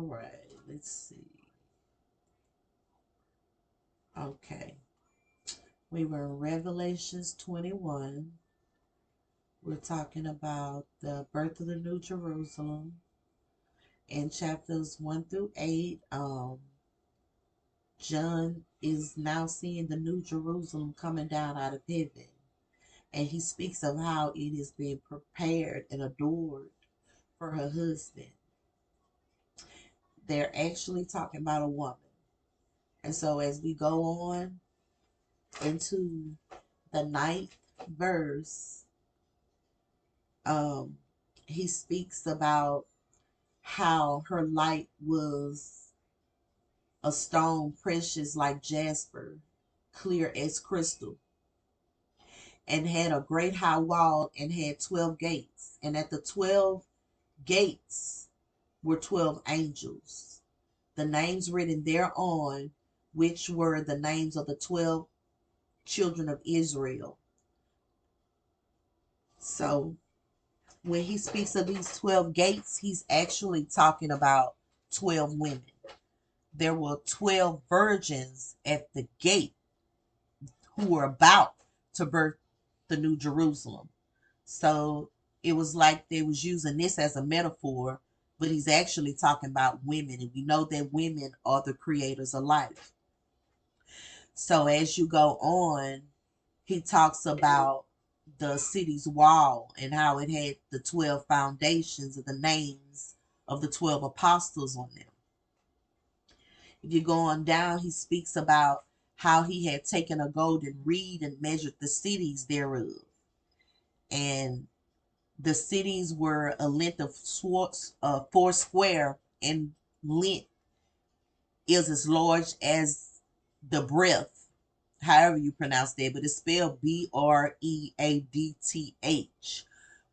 right, let's see. Okay, we were in Revelations 21. We're talking about the birth of the New Jerusalem in chapters 1 through 8. John is now seeing the New Jerusalem coming down out of heaven, and he speaks of how it is being prepared and adored for her husband. They're actually talking about a woman. And so as we go on into the ninth verse, um, he speaks about how her light was a stone precious like jasper, clear as crystal, and had a great high wall and had 12 gates. And at the 12 gates were 12 angels. The names written thereon, which were the names of the 12 children of Israel. So when he speaks of these 12 gates, he's actually talking about 12 women. There were 12 virgins at the gate who were about to birth the New Jerusalem. So it was like they was using this as a metaphor, but he's actually talking about women, and we know that women are the creators of life. So as you go on, he talks about the city's wall and how it had the 12 foundations of the names of the 12 apostles on them. If you go on down, he speaks about how he had taken a golden reed and measured the cities thereof. And the cities were a length of four square, and length is as large as the breadth, however you pronounce that, but it's spelled Breadth,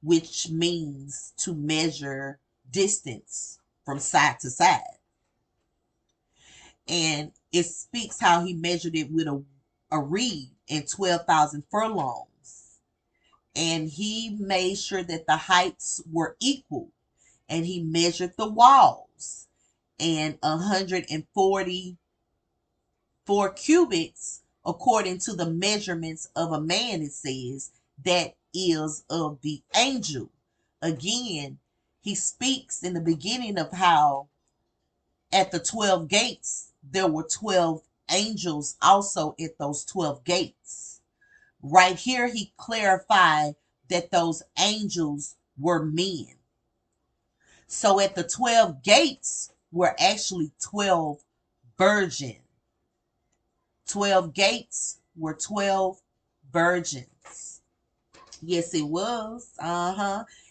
which means to measure distance from side to side. And it speaks how he measured it with a reed and 12,000 furlongs. And he made sure that the heights were equal. And he measured the walls. And 144 cubits, according to the measurements of a man, it says, that is of the angel. Again, he speaks in the beginning of how at the 12 gates, there were 12 angels also at those 12 gates. Right here, he clarified that those angels were men. So at the 12 gates were actually 12 virgins. 12 gates were 12 virgins. Yes, it was.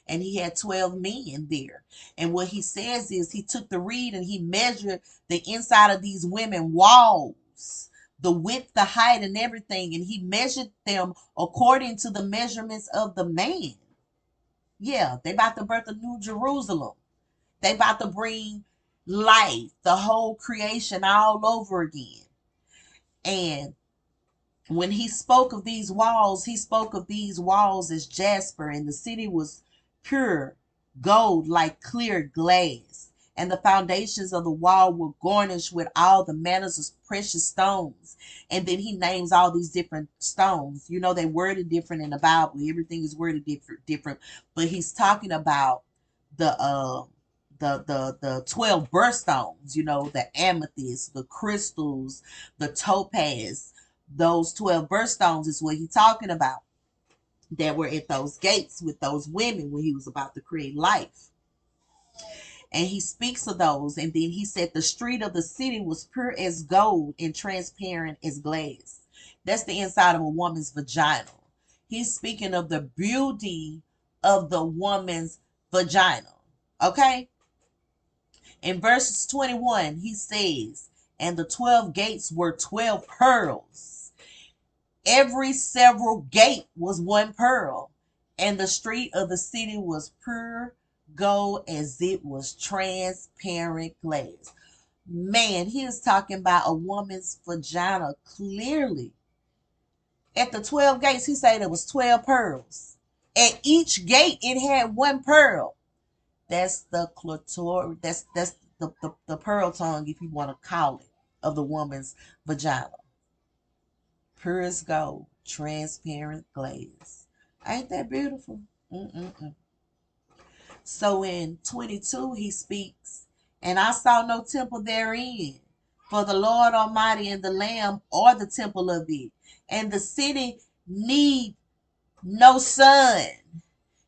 And he had 12 men there. And what he says is he took the reed and he measured the inside of these women walls, the width, the height, and everything. And he measured them according to the measurements of the man. Yeah, they about to birth a new Jerusalem. They about to bring life, the whole creation all over again. And when he spoke of these walls, he spoke of these walls as jasper, and the city was pure gold like clear glass. And the foundations of the wall were garnished with all the manners of precious stones. And then he names all these different stones. You know, they worded different in the Bible. Everything is worded different. But he's talking about the 12 birthstones, you know, the amethyst, the crystals, the topaz. Those 12 birthstones is what he's talking about, that were at those gates with those women when he was about to create life. And he speaks of those. And then he said the street of the city was pure as gold and transparent as glass. That's the inside of a woman's vagina. He's speaking of the beauty of the woman's vagina. Okay? In verses 21, he says, and the 12 gates were 12 pearls. Every several gate was one pearl, and the street of the city was pure gold as it was transparent glass. Man, he is talking about a woman's vagina clearly. At the 12 gates, he said there was 12 pearls. At each gate, it had one pearl. That's the clitoris. the pearl tongue, if you want to call it, of the woman's vagina. Pure as gold, transparent glass. Ain't that beautiful? Mm-mm-mm. So in 22, he speaks, and I saw no temple therein, for the Lord Almighty and the Lamb are the temple of it, and the city need no sun,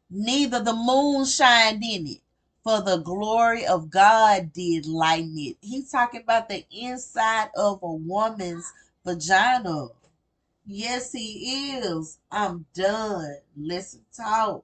neither the moon shined in it, for the glory of God did lighten it. He's talking about the inside of a woman's vagina. Yes, he is. I'm done. Let's talk.